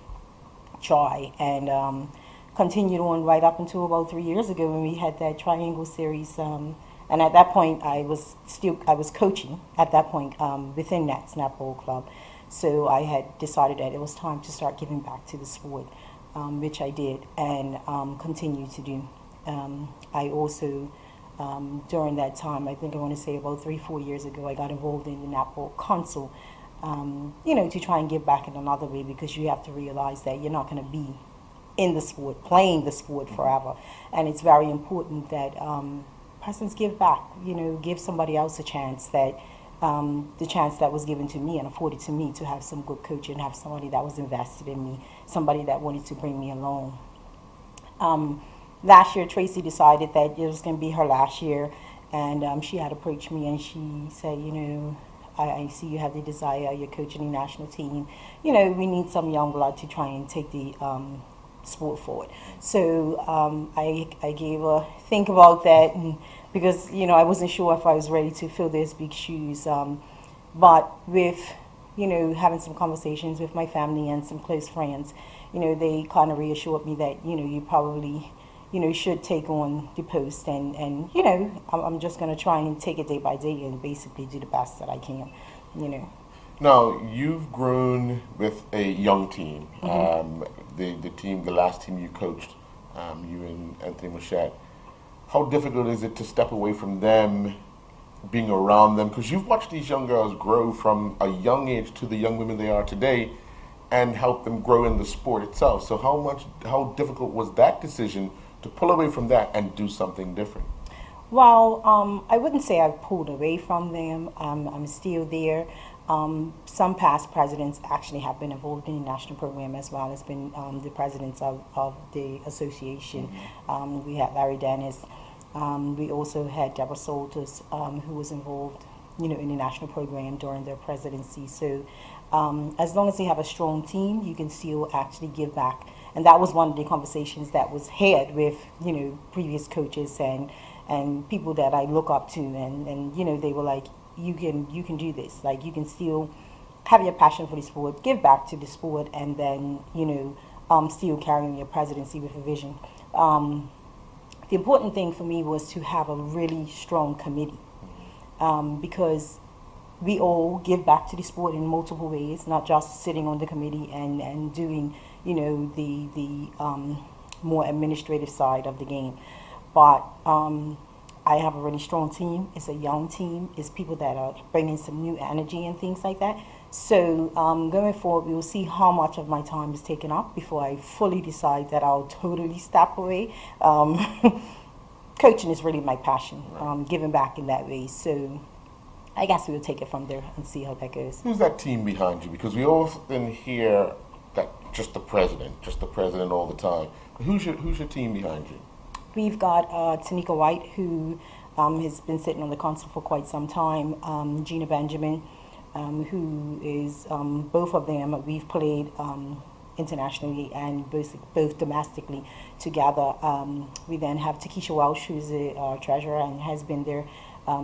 try, and continued on right up until about 3 years ago when we had that triangle series. And at that point, I was coaching at that point within Nets Netball Club. So I had decided that it was time to start giving back to the sport, which I did and continue to do. I also, during that time, I think I want to say about 3-4 years ago, I got involved in the Netball Council, to try and give back in another way, because you have to realize that you're not going to be in the sport, playing the sport forever. And it's very important that persons give back, give somebody else a chance that the chance that was given to me and afforded to me to have some good coaching, have somebody that was invested in me, somebody that wanted to bring me along. Last year, Tracy decided that it was going to be her last year, and she had approached me and she said, I see you have the desire, you're coaching the national team. We need some young blood to try and take the sport forward. So I gave a think about that, and because I wasn't sure if I was ready to fill those big shoes. But with having some conversations with my family and some close friends, they kind of reassured me that you probably should take on the post, and I'm just going to try and take it day by day and basically do the best that I can. Now, you've grown with a young team. The last team you coached, you and Anthony Mouchette. How difficult is it to step away from them, being around them? Because you've watched these young girls grow from a young age to the young women they are today, and help them grow in the sport itself. So how difficult was that decision to pull away from that and do something different? Well, I wouldn't say I've pulled away from them. I'm still there. Some past presidents actually have been involved in the national program, as well as been the presidents of the association. We had Larry Dennis. We also had Deborah Salters, who was involved, in the national program during their presidency. So as long as you have a strong team, you can still actually give back And that was one of the conversations that was had with, previous coaches and people that I look up to, and they were like, you can do this, like you can still have your passion for the sport, give back to the sport, and then still carrying your presidency with a vision. The important thing for me was to have a really strong committee, because we all give back to the sport in multiple ways, not just sitting on the committee and doing the more administrative side of the game. But I have a really strong team. It's a young team. It's people that are bringing some new energy and things like that. So going forward, we will see how much of my time is taken up before I fully decide that I'll totally step away. Coaching is really my passion, giving back in that way. So I guess we'll take it from there and see how that goes. Who's that team behind you? Because we often hear that just the president all the time. Who's your team behind you? We've got Tanika White, who has been sitting on the council for quite some time, Gina Benjamin, who is, both of them, we've played internationally and both domestically together. We then have Takesha Welsh, who's our treasurer and has been there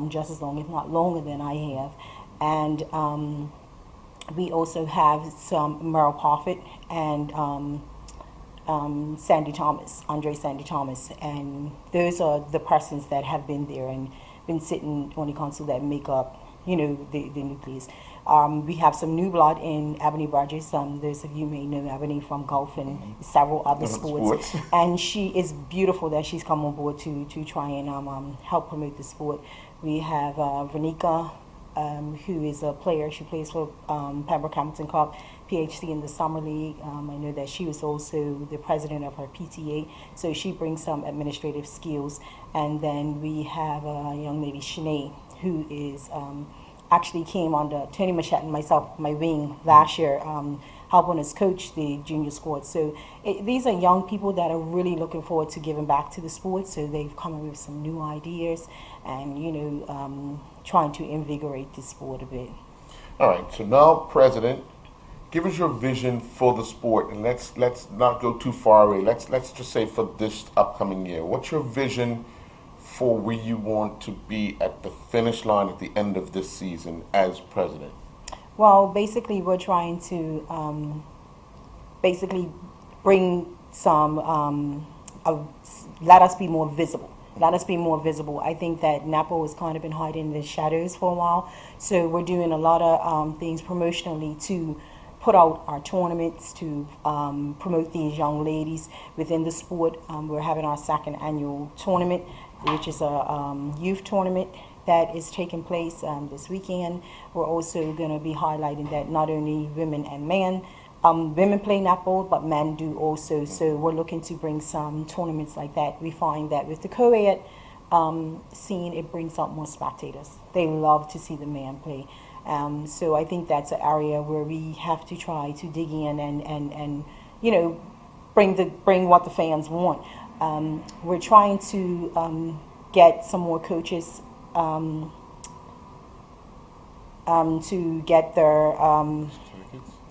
just as long, if not longer than I have. And we also have some Merle Parfit and Andre Sandy Thomas, and those are the persons that have been there and been sitting on the council that make up, the nucleus. We have some new blood in Ebony Burgess. Those of you may know Ebony from golf and several other sports. And she is beautiful that she's come on board to try and help promote the sport. We have Veronica, who is a player. She plays for Pembroke Hamilton Cup, PhD in the Summer League. I know that she was also the president of her PTA, so she brings some administrative skills. And then we have a young lady, Shanae, who is actually came under Tony Machette and myself, my wing, last year, helping us coach the junior squad. So these are young people that are really looking forward to giving back to the sport. So they've come up with some new ideas and, trying to invigorate the sport a bit. All right, so now, President, give us your vision for the sport, and let's not go too far away. Let's just say for this upcoming year, what's your vision for where you want to be at the finish line at the end of this season as president? Well, basically, we're trying to bring some, let us be more visible. Let us be more visible. I think that NAPO has kind of been hiding in the shadows for a while. So we're doing a lot of things promotionally to put out our tournaments, to promote these young ladies within the sport. We're having our second annual tournament, which is a youth tournament that is taking place this weekend. We're also going to be highlighting that not only women and men, women play netball, but men do also. So we're looking to bring some tournaments like that. We find that with the co-ed scene, it brings out more spectators. They love to see the men play. So I think that's an area where we have to try to dig in and bring what the fans want. We're trying to get some more coaches to get their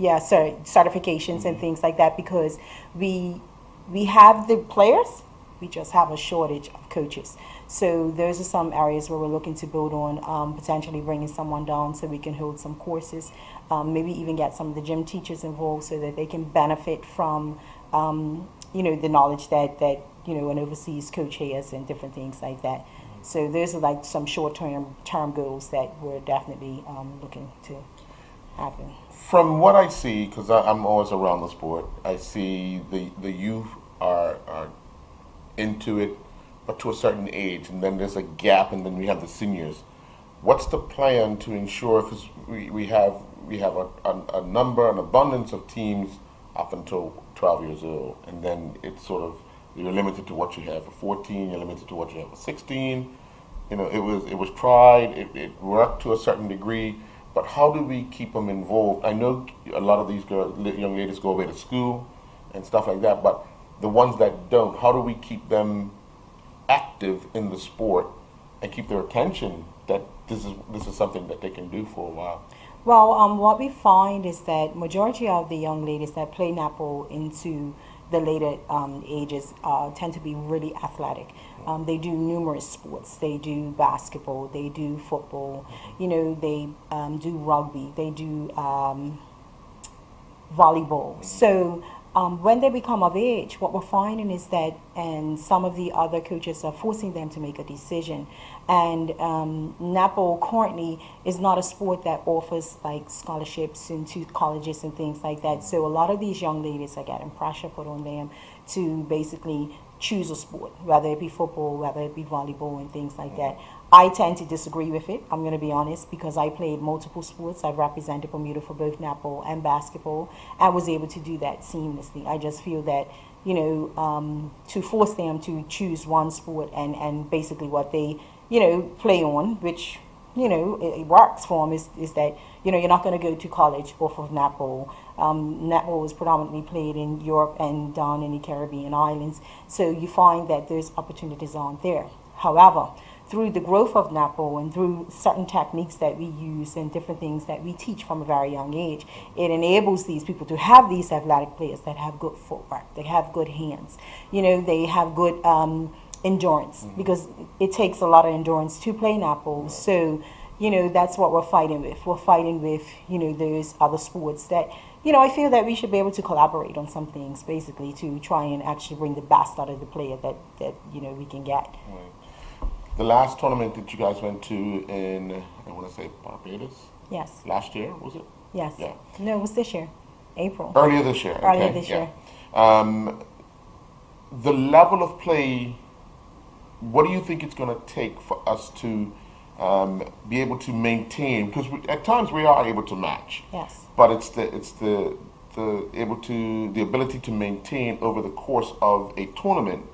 certifications and things like that, because we have the players, we just have a shortage of coaches. So those are some areas where we're looking to build on, potentially bringing someone down so we can hold some courses, maybe even get some of the gym teachers involved so that they can benefit from the knowledge that an overseas coach has and different things like that. So those are like some short-term goals that we're definitely looking to happen. From what I see, because I'm always around the sport, I see the youth are into it, but to a certain age, and then there's a gap, and then we have the seniors. What's the plan to ensure, because we have an abundance of teams up until 12 years old, and then it's sort of, you're limited to what you have for 14, you're limited to what you have for 16. It was tried, it worked to a certain degree, but how do we keep them involved? I know a lot of these young ladies go away to school and stuff like that, but the ones that don't, how do we keep them active in the sport and keep their attention that this is something that they can do for a while? Well, what we find is that majority of the young ladies that play netball into the later ages tend to be really athletic. They do numerous sports. They do basketball. They do football. You know, they do rugby. They do volleyball. So when they become of age, what we're finding is that, and some of the other coaches are forcing them to make a decision. And netball currently is not a sport that offers like scholarships into colleges and things like that. So a lot of these young ladies are getting pressure put on them to basically choose a sport, whether it be football, whether it be volleyball and things like that. I tend to disagree with it, I'm going to be honest, because I played multiple sports. I've represented Bermuda for both netball and basketball. I was able to do that seamlessly. I just feel that, you know, to force them to choose one sport and basically what they, you know, play on, which, you know, it works for them, is that, you know, you're not going to go to college off of netball. Netball is predominantly played in Europe and down in the Caribbean islands, so you find that those opportunities aren't there. However, through the growth of netball and through certain techniques that we use and different things that we teach from a very young age, it enables these people to have these athletic players that have good footwork, they have good hands, you know, they have good endurance, because it takes a lot of endurance to play netball. So, you know, that's what we're fighting with. We're fighting with, you know, those other sports that, you know, I feel that we should be able to collaborate on some things, basically, to try and actually bring the best out of the player that you know, we can get. Right. The last tournament that you guys went to in, I want to say Barbados? Yes. Last year, was it? Yes. Yeah. No, it was this year, April. Earlier this year. Earlier okay. this year. The level of play, what do you think it's going to take for us to be able to maintain? Because at times we are able to match. Yes. But it's the ability to maintain over the course of a tournament.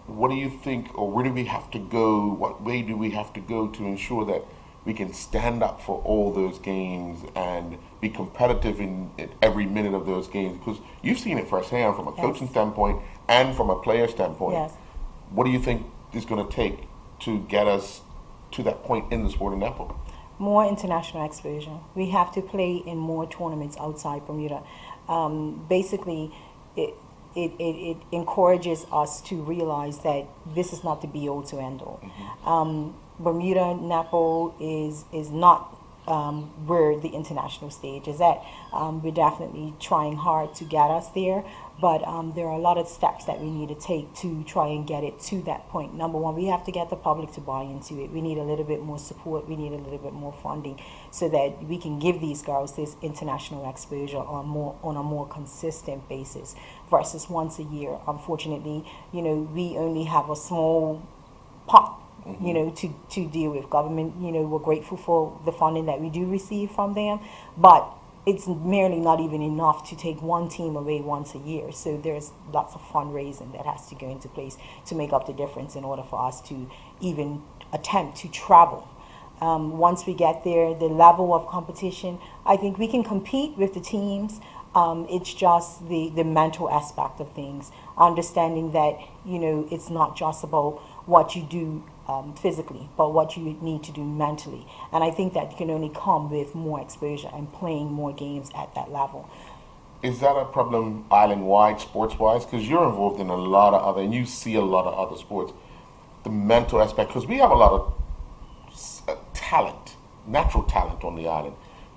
What do you think, or where do we have to go? What way do we have to go to ensure that we can stand up for all those games and be competitive in every minute of those games? Because you've seen it firsthand from a coaching standpoint and from a player standpoint. Yes. What do you think is going to take to get us to that point in the sport of netball? More international exposure. We have to play in more tournaments outside Bermuda. Basically, it encourages us to realize that this is not the be-all to end-all. Bermuda netball is not where the international stage is at. We're definitely trying hard to get us there, but there are a lot of steps that we need to take to try and get it to that point. Number one, we have to get the public to buy into it. We need a little bit more support. We need a little bit more funding so that we can give these girls this international exposure on a more consistent basis versus once a year. Unfortunately, you know, we only have a small pot, you know, to deal with. Government, you know, we're grateful for the funding that we do receive from them, but it's merely not even enough to take one team away once a year. So there's lots of fundraising that has to go into place to make up the difference in order for us to even attempt to travel. Once we get there, the level of competition, I think we can compete with the teams. It's just the mental aspect of things, understanding that, you know, it's not just about what you do physically, but what you need to do mentally. And I think that can only come with more exposure and playing more games at that level. Is that a problem island-wide, sports-wise? Because you're involved in a lot of other, and you see a lot of other sports. The mental aspect, because we have a lot of talent, natural talent on the island.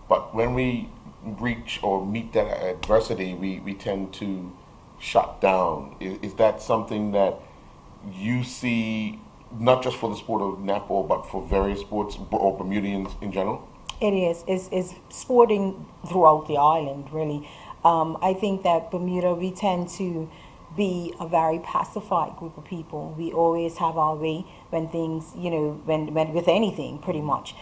But when we reach or meet that adversity, we tend to shut down. Is that something that you see, not just for the sport of netball, but for various sports or Bermudians in general? It is. It's sporting throughout the island, really. I think that Bermuda, we tend to be a very pacified group of people. We always have our way when things, you know, when with anything, pretty much.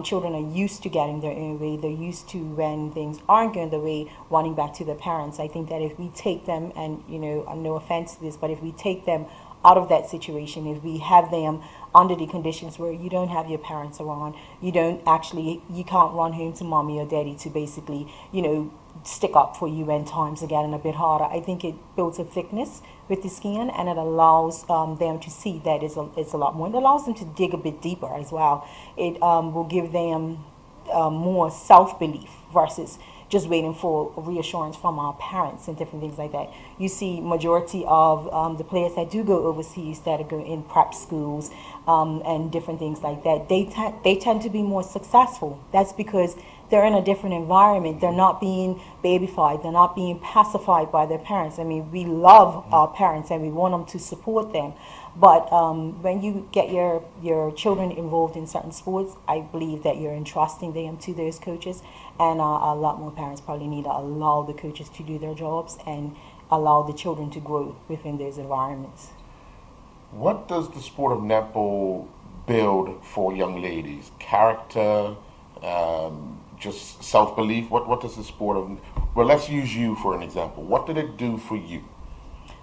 Children are used to getting their own way. They're used to, when things aren't going their way, wanting back to their parents. I think that if we take them, and, you know, no offense to this, but if we take them out of that situation, if we have them under the conditions where you don't have your parents around, you can't run home to mommy or daddy to basically, you know, stick up for you when times are getting a bit harder. I think it builds a thickness with the skin, and it allows them to see that it's a lot more. It allows them to dig a bit deeper as well. It will give them more self-belief versus, just waiting for reassurance from our parents and different things like that. You see majority of the players that do go overseas that go in prep schools and different things like that, they tend to be more successful. That's because they're in a different environment. They're not being babyfied. They're not being pacified by their parents. I mean, we love our parents and we want them to support them. But when you get your children involved in certain sports, I believe that you're entrusting them to those coaches. And a lot more parents probably need to allow the coaches to do their jobs and allow the children to grow within those environments. What does the sport of netball build for young ladies? Character, just self-belief? What does the sport of... Well, let's use you for an example. What did it do for you?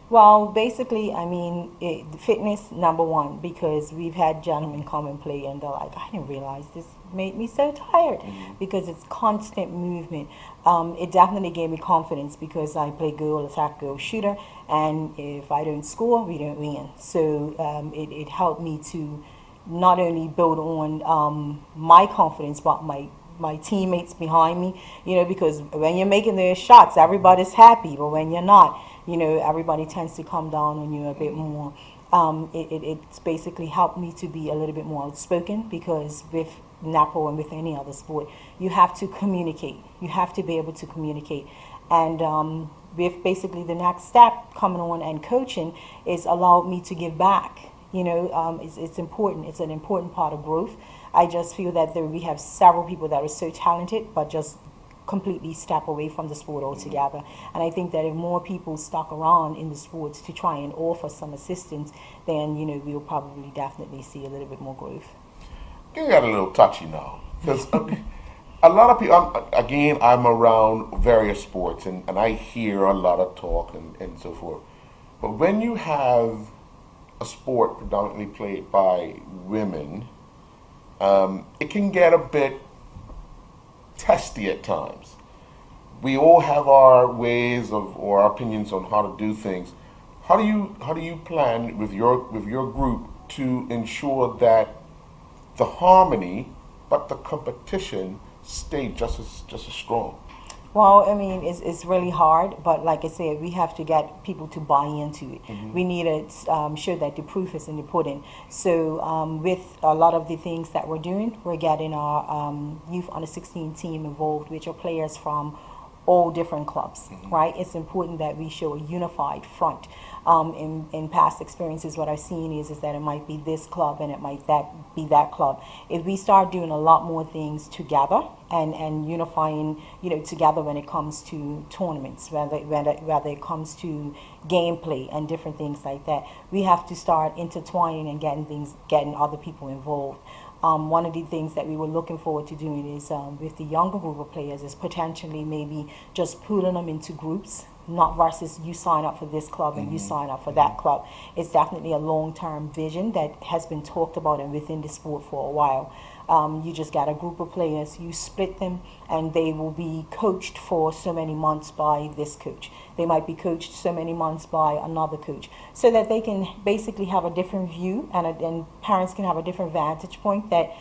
Well, basically, I mean, fitness, number one, because we've had gentlemen come and play and they're like, I didn't realize this made me so tired, because it's constant movement. It definitely gave me confidence because I play goal, attack, goal, shooter, and if I don't score, we don't win. So it helped me to not only build on my confidence, but my teammates behind me, because when you're making those shots, everybody's happy, but when you're not, everybody tends to come down on you a bit more. It's basically helped me to be a little bit more outspoken, because with netball and with any other sport, you have to communicate. You have to be able to communicate. And with basically the next step coming on and coaching is allowed me to give back. It's important. It's an important part of growth. I just feel that we have several people that are so talented, but just completely step away from the sport altogether. And I think that if more people stuck around in the sports to try and offer some assistance, then we'll probably definitely see a little bit more growth. You got a little touchy now, because a lot of people. Again, I'm around various sports, and I hear a lot of talk and so forth. But when you have a sport predominantly played by women, it can get a bit testy at times. We all have our ways or our opinions on how to do things. How do you plan with your group to ensure that the harmony but the competition stay just as strong? Well, I mean, it's really hard, but like I said, we have to get people to buy into it. We need to show that the proof is in the pudding. So with a lot of the things that we're doing, we're getting our youth under 16 team involved, which are players from all different clubs, right? It's important that we show a unified front. In past experiences, what I've seen is that it might be this club and it might be that club. If we start doing a lot more things together and unifying, together when it comes to tournaments, whether it comes to gameplay and different things like that, we have to start intertwining and getting other people involved. One of the things that we were looking forward to doing is with the younger group of players is potentially maybe just pooling them into groups, not versus you sign up for this club and you sign up for that club. It's definitely a long-term vision that has been talked about and within the sport for a while. You just got a group of players, you split them, and they will be coached for so many months by this coach. They might be coached so many months by another coach, so that they can basically have a different view, and parents can have a different vantage point that,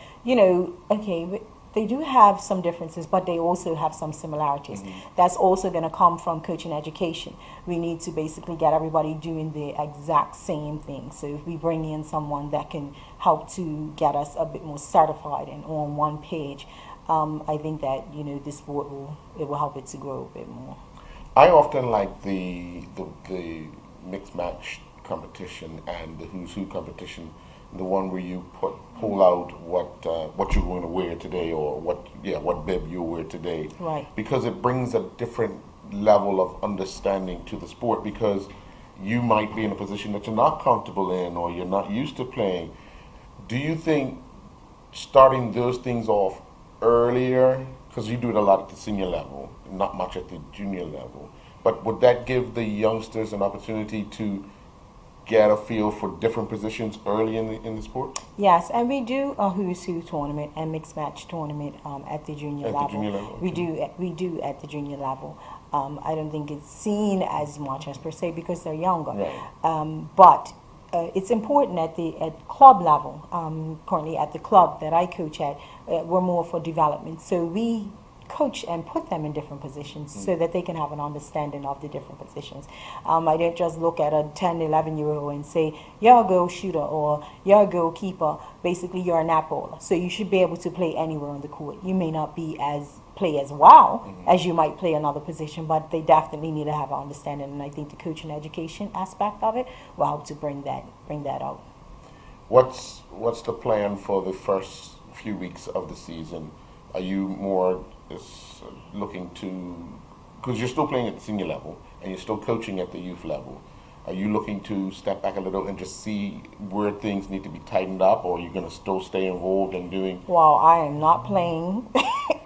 okay, they do have some differences, but they also have some similarities. That's also going to come from coaching education. We need to basically get everybody doing the exact same thing. So if we bring in someone that can help to get us a bit more certified and on one page, I think that the sport will help it to grow a bit more. I often like the mixed match competition and the who's who competition, the one where you pull out what you're going to wear today, or what bib you wear today, right? Because it brings a different level of understanding to the sport, because you might be in a position that you're not comfortable in or you're not used to playing. Do you think starting those things off earlier, because you do it a lot at the senior level, not much at the junior level, but would that give the youngsters an opportunity to get a feel for different positions early in the sport? Yes, and we do a who's who tournament and mixed match tournament at the junior level. The junior level? Okay. We do at the junior level. I don't think it's seen as much as per se because they're younger. Right. But it's important at club level. Currently at the club that I coach at, we're more for development. So we coach and put them in different positions so that they can have an understanding of the different positions. I don't just look at a 10, 11-year-old and say, you're a goal shooter or you're a goalkeeper. Basically, you're a netballer. So you should be able to play anywhere on the court. You may not play as well as you might play another position, but they definitely need to have an understanding. And I think the coaching education aspect of it will help to bring that out. What's the plan for the first few weeks of the season? Are you more looking to, because you're still playing at the senior level and you're still coaching at the youth level, are you looking to step back a little and just see where things need to be tightened up, or are you going to still stay involved in doing? Well, I am not playing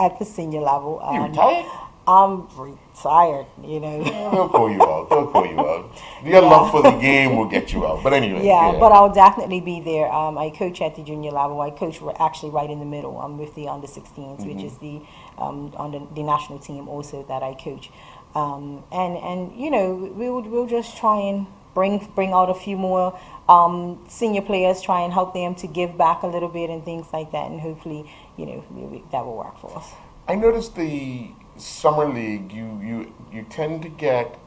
at the senior level. You retired? I'm retired, They'll pull you out. They'll pull you out. Your love for the game will get you out. But anyway. Yeah, but I'll definitely be there. I coach at the junior level. I coach actually right in the middle. I'm with the under 16s, which is the on the national team also that I coach. And we'll just try and bring out a few more senior players, try and help them to give back a little bit and things like that, and hopefully that will work for us. I noticed the summer league, you tend to get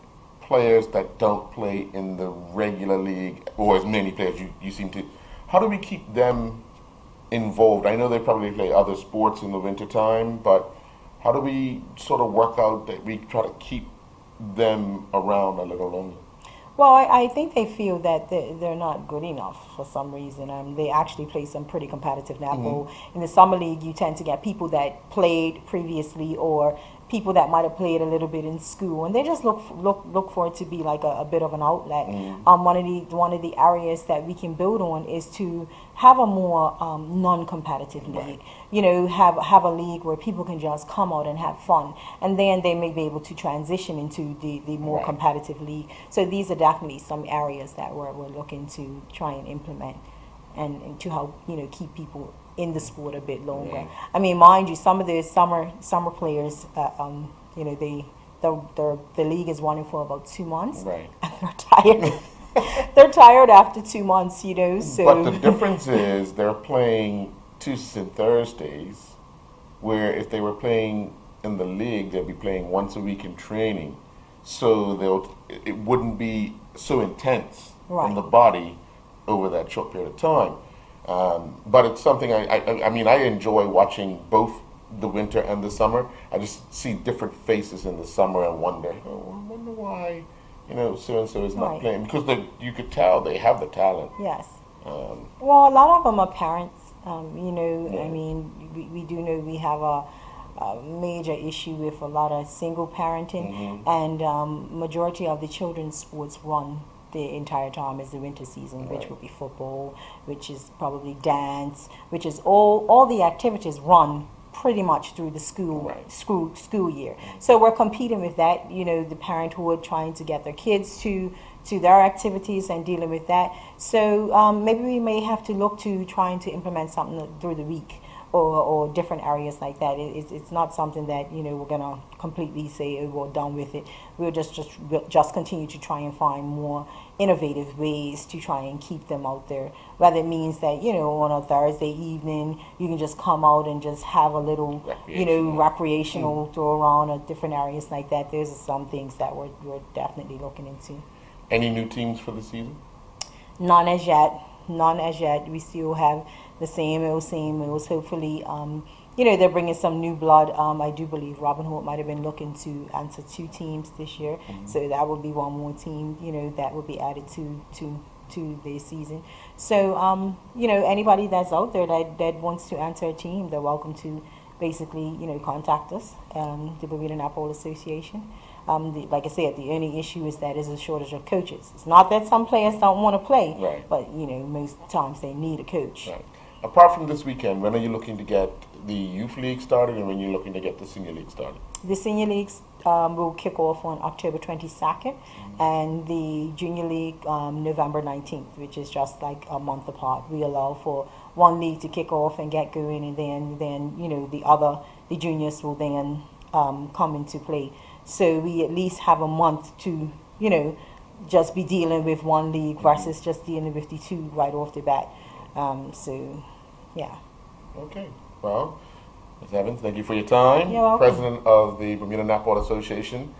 players that don't play in the regular league, or as many players you seem to. How do we keep them involved? I know they probably play other sports in the wintertime, but how do we sort of work out that we try to keep them around a little longer? Well, I think they feel that they're not good enough for some reason. They actually play some pretty competitive netball. In the summer league, you tend to get people that played previously or people that might have played a little bit in school, and they just look for it to be like a bit of an outlet. One of the areas that we can build on is to have a more non-competitive league. Have a league where people can just come out and have fun, and then they may be able to transition into the more competitive league. So these are definitely some areas that we're looking to try and implement, and to help keep people in the sport a bit longer. I mean, mind you, some of the summer players, the league is running for about 2 months, right? And they're tired. They're tired after 2 months, So, but the difference is they're playing Tuesdays and Thursdays, where if they were playing in the league, they'd be playing once a week in training, so it wouldn't be so intense on the body over that short period of time. But it's something I mean, I enjoy watching both the winter and the summer. I just see different faces in the summer and wonder why, so and so is not playing, because you could tell they have the talent. Yes. Well, a lot of them are parents. I mean, we do know we have a major issue with a lot of single parenting, and majority of the children's sports run the entire time is the winter season, which would be football, which is probably dance, which is all the activities run pretty much through the school year. So we're competing with that, the parenthood trying to get their kids to their activities and dealing with that. So maybe we may have to look to trying to implement something through the week, or different areas like that. It's not something that we're gonna completely say we're done with it. We'll just continue to try and find more innovative ways to try and keep them out there. Whether it means that on a Thursday evening you can just come out and just have a little recreational throw around, or different areas like that. There's some things that we're definitely looking into. Any new teams for the season? None as yet. We still have the same old. Hopefully, they're bringing some new blood. I do believe Robin Hood might have been looking to answer 2 teams this year, so that would be one more team, that would be added to the season. So, anybody that's out there that wants to enter a team, they're welcome to basically, contact us, the Bermuda Netball Association. Like I said, the only issue is that there's a shortage of coaches. It's not that some players don't want to play, but most times they need a coach. Right. Apart from this weekend, when are you looking to get the youth league started, and when you're looking to get the senior league started? The senior leagues will kick off on October 22nd, and the junior league November 19th, which is just like a month apart. We allow for one league to kick off and get going, and then the juniors will then come into play. So we at least have a month to just be dealing with one league versus just dealing with the 2 right off the bat. So yeah. Okay. Well, Ms. Evans, thank you for your time. You're welcome. President of the Bermuda Netball Association.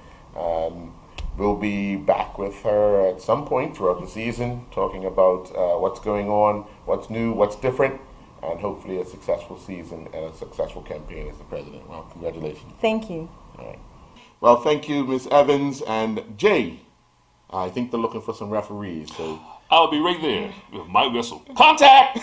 We'll be back with her at some point throughout the season, talking about what's going on, what's new, what's different, and hopefully a successful season and a successful campaign as the president. Well, congratulations. Thank you. All right. Well, thank you, Ms. Evans. And Jay, I think they're looking for some referees. So I'll be right there with my whistle. Contact!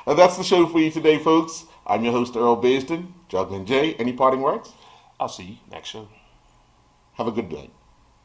And that's the show for you today, folks. I'm your host, Earl Basden. Juggling Jay, any parting words? I'll see you next show. Have a good day.